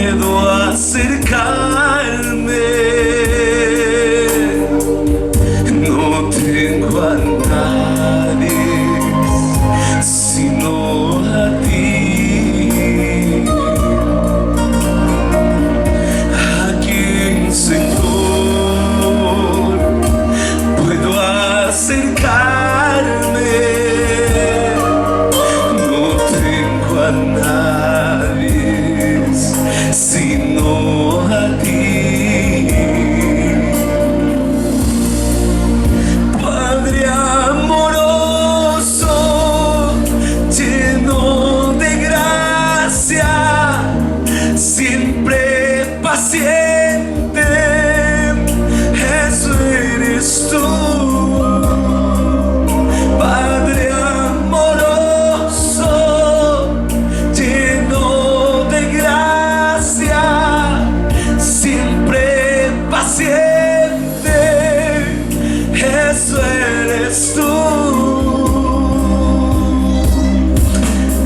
puedo acercarme. No tengo a nadie sino a ti. A quien, Señor, puedo acercarme. No tengo a nadie sino a ti. Padre amoroso, lleno de gracia, siempre paciente, eso eres tú. Padre amoroso, lleno de gracia, siempre paciente, eso eres tú.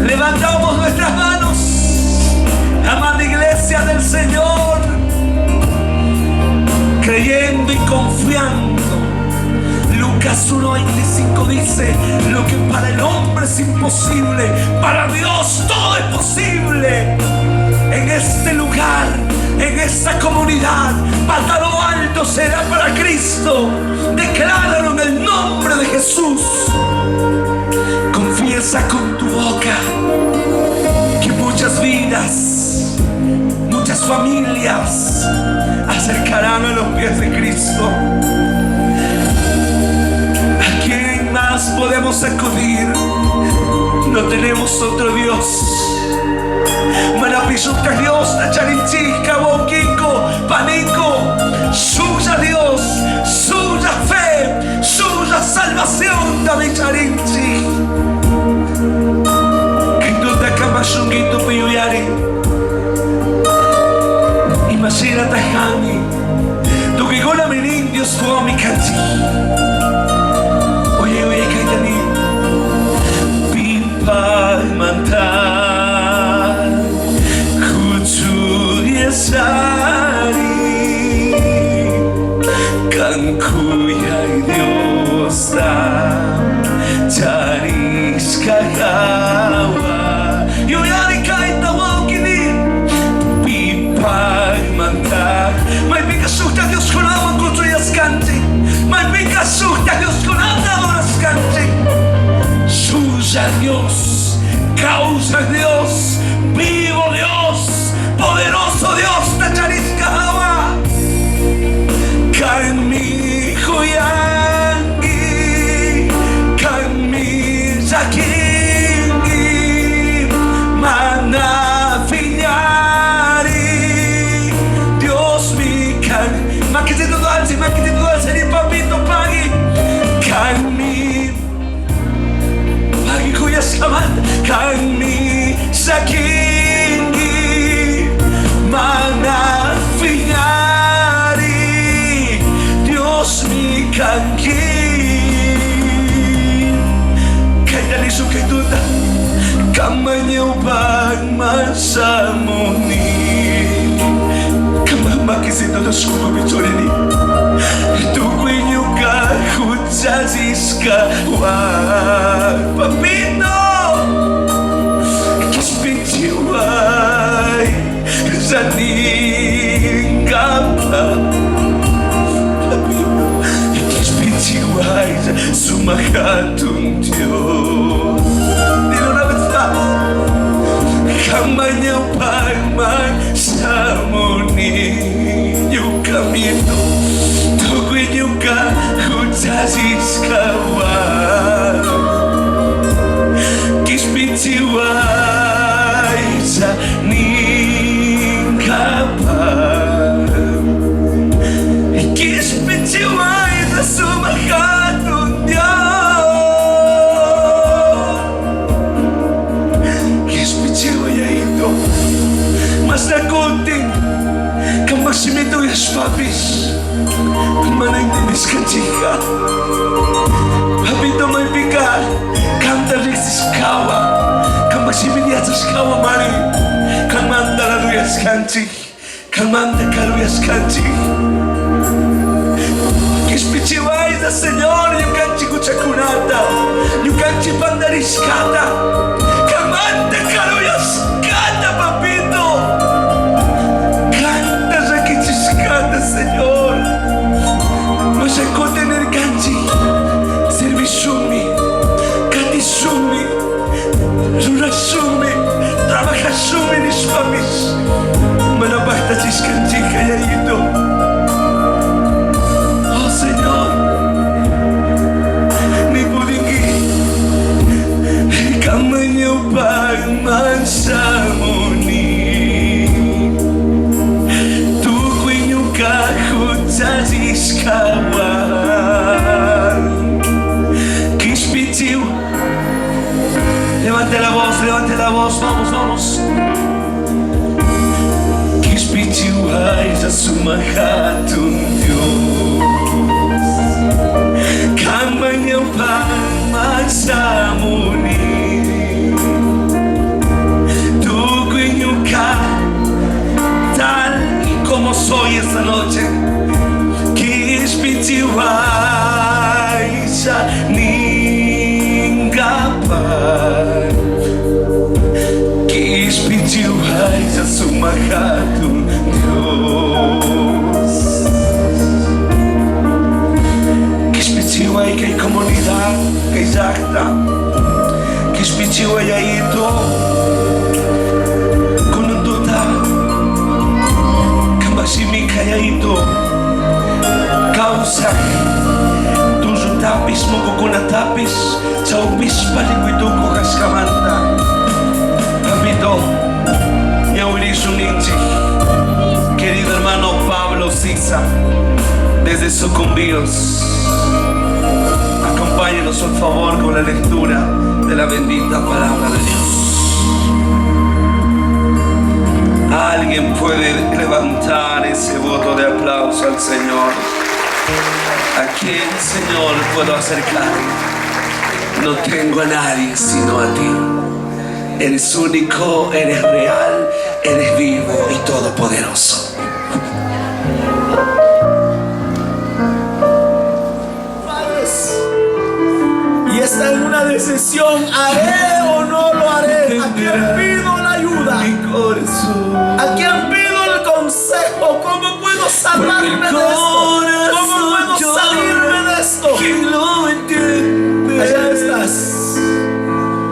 Levantamos nuestras manos, amada iglesia del Señor, creyendo y confiando. Lucas 1:25 dice: lo que para el hombre es imposible, para Dios todo es posible. En este lugar, en esta comunidad, para lo alto será para Cristo. Decláralo en el nombre de Jesús. Confiesa con tu boca que muchas vidas, muchas familias acercarán a los pies de Cristo. ¿A quién más podemos acudir? No tenemos otro Dios. Maravilloso Dios, Tacharinchica, Boquico, Panico, suya Dios, suya fe, suya salvación, David Charinchi. Que tú te acabashunguito piyuyari, imagina tajani, tu que gola menindios mi canchi. Oye, Kaitani, pipa mantar, kuchuriesari, kankuya idiosta, charis kagawa, yuyari kaita wakini, pipa mantar. May pica susta Dios con agua construyas cante, may pica susta Dios con agua cante. Suya Dios, causa Dios, vivo Dios, poderoso Dios, Tacharisca Hawa. Kanmi Huyangi, Kanmi Zakingi, Mana Finyari, Dios mi can. Makitito Dalsi, ni papito pagi. Kanmi Pagi Kuyas Kaman, Kanmi Zakingi, Mana Finyari, Dios mi kanki. Kaya niso kay tuta, kamanyaw pagmasamuni, kamamakisito na suko bitoreni, tukoy niyo ka kutsasis ka wa papito. Kispitiway zaning kapa, kispitiway sumakatong Diyos. Dilo na basta kamanya pagmasamuni yung kamino, tukoy niyo ka kutsasis ka wa kispitiway zaning kapa, kispitiway na sumakatong Diyos. Kispitiway ay ito, mas nakunting kamasimito yas papis, manay dinis ka chika, habito may bigay, kanta risis kawa, kamasimin yas kawa mani, kamanta la luyas ka canchi, camante caluyas canchi. Kispichiwaida Señor, yukanchi kuchakunata, yukanchi pandariscata, camante caluyas canta papito, canta requichiscata Señor, no se contener canchi, servishumi, katishumi, rurashumi, trabajashumi nishpamis, manapasta chiscanchica yayito. Mansamuni tu kuinyuka hutaziskawan Kispitiu. Levante la voz, vamos. Kispitiu haya sumahatun Dios Kamanyampan mansamuni tal y como soy esta noche, Kispitiwaisa Ningapan, Kispitiwaisa Sumahatun Dios. Kispitiwai que hay comunidad, que hay acta, Kispitiwai ahí todo. Kayaito causa tuju tapis mokokuna tapis chaupis palikuituko kaskamanta papito yaurisuninchi querido hermano Pablo Sisa desde Sucumbíos, acompáñenos por favor con la lectura de la bendita palabra de Dios. Alguien puede levantar ese voto de aplauso al Señor. ¿A quién, Señor, puedo acercar? No tengo a nadie sino a ti. Eres único, eres real, eres vivo y todopoderoso. Y está en una decisión: ¿haré o no lo haré? ¿A quién pido la ayuda? ¿A quién pido el consejo? ¿Cómo puedo salvarme de esto? ¿Cómo puedo salirme de esto? Allá estás.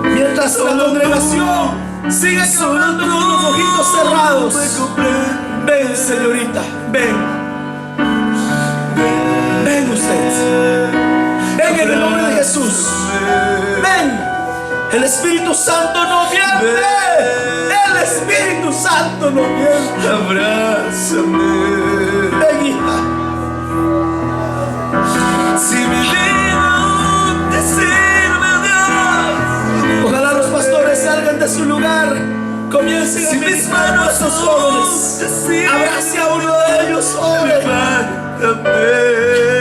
Mientras la congregación sigue clamando con los ojitos cerrados. Ven, señorita, ven. Ven usted. Ven en el nombre de Jesús. Ven. El Espíritu Santo no miente. El Espíritu Santo no miente. Abrázame. Ven, hija. Si mi vida te sirve, Dios. Ojalá los pastores salgan de su lugar. Comiencen a ministrar a estos jóvenes. Abrace a uno de ellos, joven.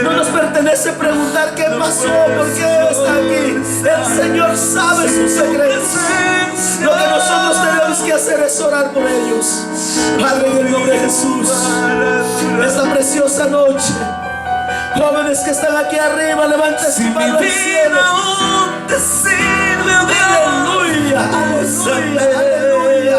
No nos pertenece preguntar qué pasó, por qué está aquí. El Señor sabe sus secretos. Lo que nosotros tenemos que hacer es orar por ellos. Padre, en el nombre de Jesús, esta preciosa noche, jóvenes que están aquí arriba, levanten su mano al cielo. Aleluya, aleluya, aleluya.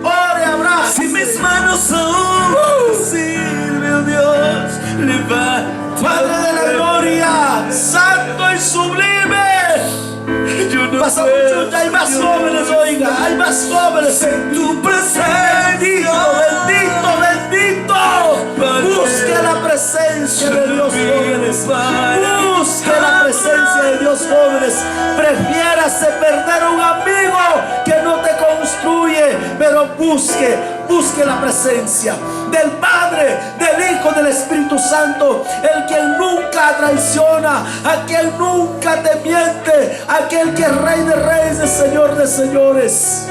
Ore, abrace. Si mis manos aún sirve, Dios, levanta. Padre de la gloria, santo y sublime. Pasa mucho, hay más jóvenes, oiga, hay más jóvenes en tu presencia. Bendito, bendito. Busque la presencia de Dios, jóvenes. Busque la presencia de Dios, jóvenes. Prefiérase perder un amigo que no te construye, pero busque la presencia del Padre, del Hijo, del Espíritu Santo, el quien nunca traiciona, aquel nunca te miente, aquel que es Rey de Reyes, Señor de Señores.